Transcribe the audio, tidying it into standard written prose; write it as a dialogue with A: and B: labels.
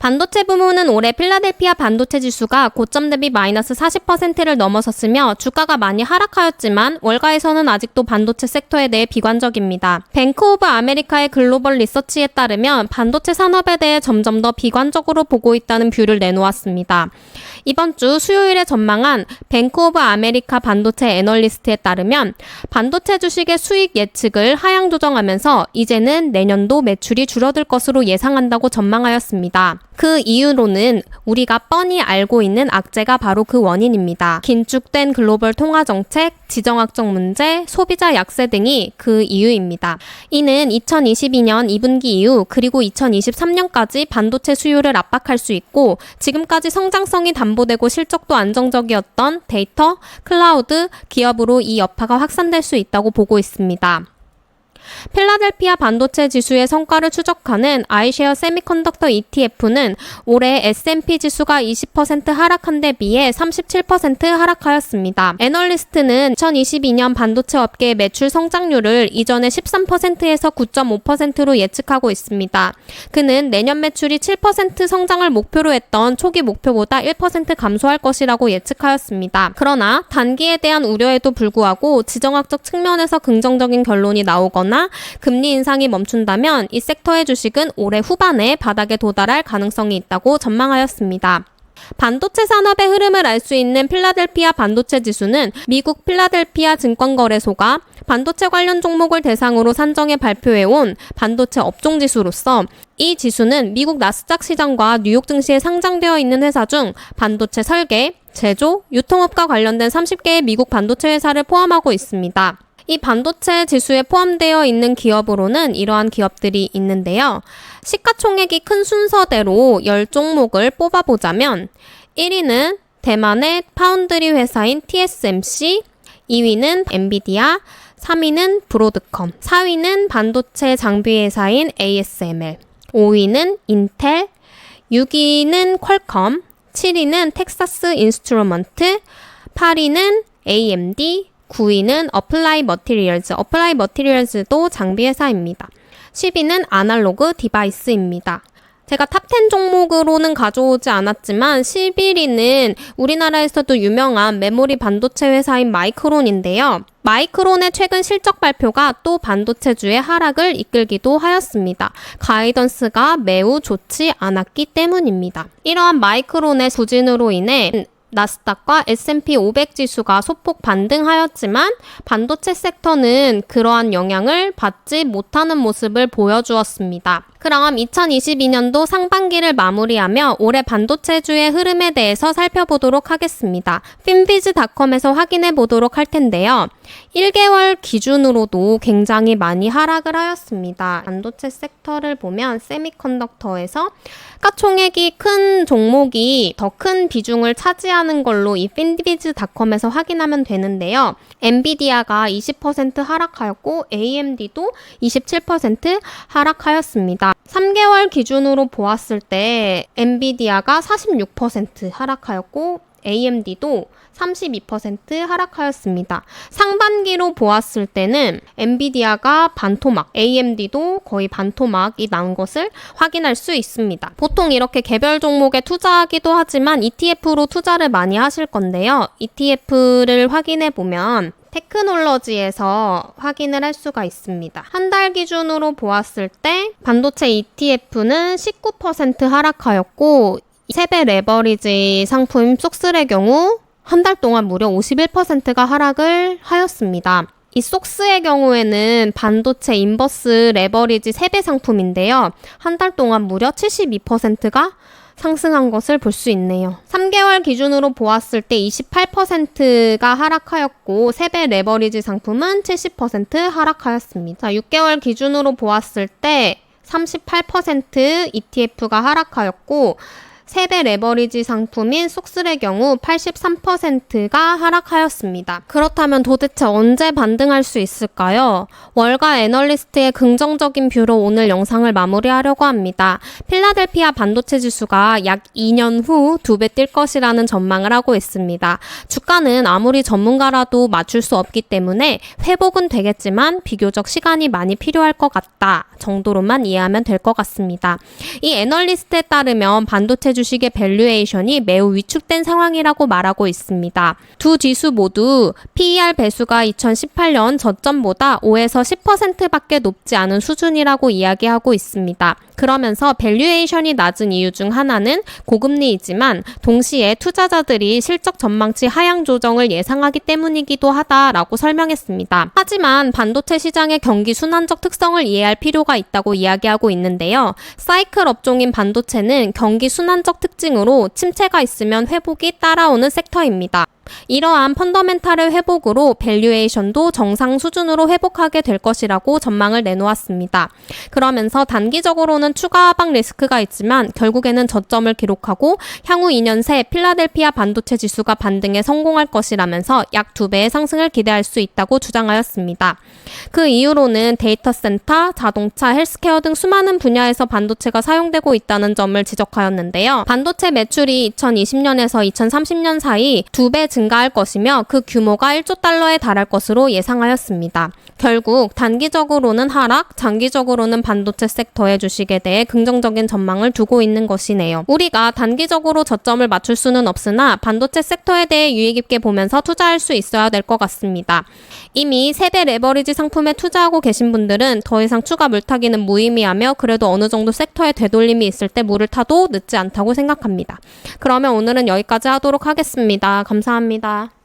A: 반도체 부문은 올해 필라델피아 반도체 지수가 고점 대비 마이너스 40%를 넘어섰으며 주가가 많이 하락하였지만 월가에서는 아직도 반도체 섹터에 대해 비관적입니다. 뱅크 오브 아메리카의 글로벌 리서치에 따르면 반도체 산업에 대해 점점 더 비관적으로 보고 있다는 뷰를 내놓았습니다. 이번 주 수요일에 전망한 뱅크 오브 아메리카 반도체 애널리스트에 따르면 반도체 주식의 수익 예측을 하향 조정하면서 이제는 내년도 매출이 줄어들 것으로 예상한다고 전망하였습니다. 그 이유로는 우리가 뻔히 알고 있는 악재가 바로 그 원인입니다. 긴축된 글로벌 통화 정책, 지정학적 문제, 소비자 약세 등이 그 이유입니다. 이는 2022년 2분기 이후 그리고 2023년까지 반도체 수요를 압박할 수 있고 지금까지 성장성이 담보되고 실적도 안정적이었던 데이터, 클라우드, 기업으로 이 여파가 확산될 수 있다고 보고 있습니다. 필라델피아 반도체 지수의 성과를 추적하는 아이쉐어 세미컨덕터 ETF는 올해 S&P 지수가 20% 하락한 데 비해 37% 하락하였습니다. 애널리스트는 2022년 반도체 업계의 매출 성장률을 이전의 13%에서 9.5%로 예측하고 있습니다. 그는 내년 매출이 7% 성장을 목표로 했던 초기 목표보다 1% 감소할 것이라고 예측하였습니다. 그러나 단기에 대한 우려에도 불구하고 지정학적 측면에서 긍정적인 결론이 나오거나 금리 인상이 멈춘다면 이 섹터의 주식은 올해 후반에 바닥에 도달할 가능성이 있다고 전망하였습니다. 반도체 산업의 흐름을 알 수 있는 필라델피아 반도체 지수는 미국 필라델피아 증권거래소가 반도체 관련 종목을 대상으로 산정해 발표해온 반도체 업종 지수로서 이 지수는 미국 나스닥 시장과 뉴욕 증시에 상장되어 있는 회사 중 반도체 설계, 제조, 유통업과 관련된 30개의 미국 반도체 회사를 포함하고 있습니다. 이 반도체 지수에 포함되어 있는 기업으로는 이러한 기업들이 있는데요. 시가총액이 큰 순서대로 10종목을 뽑아보자면 1위는 대만의 파운드리 회사인 TSMC, 2위는 엔비디아, 3위는 브로드컴, 4위는 반도체 장비 회사인 ASML, 5위는 인텔, 6위는 퀄컴, 7위는 텍사스 인스트루먼트, 8위는 AMD, 9위는 어플라이 머티리얼즈, 어플라이 머티리얼즈도 장비 회사입니다. 10위는 아날로그 디바이스입니다. 제가 탑10 종목으로는 가져오지 않았지만 11위는 우리나라에서도 유명한 메모리 반도체 회사인 마이크론인데요. 마이크론의 최근 실적 발표가 또 반도체주의 하락을 이끌기도 하였습니다. 가이던스가 매우 좋지 않았기 때문입니다. 이러한 마이크론의 부진으로 인해 나스닥과 S&P 500 지수가 소폭 반등하였지만 반도체 섹터는 그러한 영향을 받지 못하는 모습을 보여주었습니다. 그럼 2022년도 상반기를 마무리하며 올해 반도체주의 흐름에 대해서 살펴보도록 하겠습니다. finviz.com에서 확인해 보도록 할 텐데요. 1개월 기준으로도 굉장히 많이 하락을 하였습니다. 반도체 섹터를 보면 세미컨덕터에서 시가총액이 큰 종목이 더 큰 비중을 차지하는 걸로 이 finviz.com에서 확인하면 되는데요. 엔비디아가 20% 하락하였고 AMD도 27% 하락하였습니다. 3개월 기준으로 보았을 때 엔비디아가 46% 하락하였고 AMD도 32% 하락하였습니다. 상반기로 보았을 때는 엔비디아가 반토막, AMD도 거의 반토막이 난 것을 확인할 수 있습니다. 보통 이렇게 개별 종목에 투자하기도 하지만 ETF로 투자를 많이 하실 건데요. ETF를 확인해 보면 테크놀러지에서 확인을 할 수가 있습니다. 한 달 기준으로 보았을 때 반도체 ETF는 19% 하락하였고 세배 레버리지 상품 속스의 경우 한 달 동안 무려 51%가 하락을 하였습니다. 이 속스의 경우에는 반도체 인버스 레버리지 3배 상품인데요. 한 달 동안 무려 72%가 상승한 것을 볼 수 있네요. 3개월 기준으로 보았을 때 28%가 하락하였고 3배 레버리지 상품은 70% 하락하였습니다. 6개월 기준으로 보았을 때 38% ETF가 하락하였고 3배 레버리지 상품인 속슬의 경우 83%가 하락하였습니다. 그렇다면 도대체 언제 반등할 수 있을까요? 월가 애널리스트의 긍정적인 뷰로 오늘 영상을 마무리하려고 합니다. 필라델피아 반도체 지수가 약 2년 후 2배 뛸 것이라는 전망을 하고 있습니다. 주가는 아무리 전문가라도 맞출 수 없기 때문에 회복은 되겠지만 비교적 시간이 많이 필요할 것 같다 정도로만 이해하면 될 것 같습니다. 이 애널리스트에 따르면 반도체 주식의 밸류에이션이 매우 위축된 상황이라고 말하고 있습니다. 두 지수 모두 PER 배수가 2018년 저점보다 5에서 10%밖에 높지 않은 수준이라고 이야기하고 있습니다. 그러면서 밸류에이션이 낮은 이유 중 하나는 고금리이지만 동시에 투자자들이 실적 전망치 하향 조정을 예상하기 때문이기도 하다라고 설명했습니다. 하지만 반도체 시장의 경기 순환적 특성을 이해할 필요가 있다고 이야기하고 있는데요. 사이클 업종인 반도체는 경기 순환적 특징으로 침체가 있으면 회복이 따라오는 섹터입니다. 이러한 펀더멘탈의 회복으로 밸류에이션도 정상 수준으로 회복하게 될 것이라고 전망을 내놓았습니다. 그러면서 단기적으로는 추가 하방 리스크가 있지만 결국에는 저점을 기록하고 향후 2년 새 필라델피아 반도체 지수가 반등에 성공할 것이라면서 약 2배의 상승을 기대할 수 있다고 주장하였습니다. 그 이유로는 데이터 센터, 자동차, 헬스케어 등 수많은 분야에서 반도체가 사용되고 있다는 점을 지적하였는데요. 반도체 매출이 2020년에서 2030년 사이 2배 증가할 것이며 그 규모가 1조 달러에 달할 것으로 예상하였습니다. 결국 단기적으로는 하락, 장기적으로는 반도체 섹터의 주식에 대해 긍정적인 전망을 두고 있는 것이네요. 우리가 단기적으로 저점을 맞출 수는 없으나 반도체 섹터에 대해 유의 깊게 보면서 투자할 수 있어야 될 것 같습니다. 이미 3배 레버리지 상품에 투자하고 계신 분들은 더 이상 추가 물타기는 무의미하며 그래도 어느 정도 섹터에 되돌림이 있을 때 물을 타도 늦지 않다고 생각합니다. 그러면 오늘은 여기까지 하도록 하겠습니다. 감사합니다.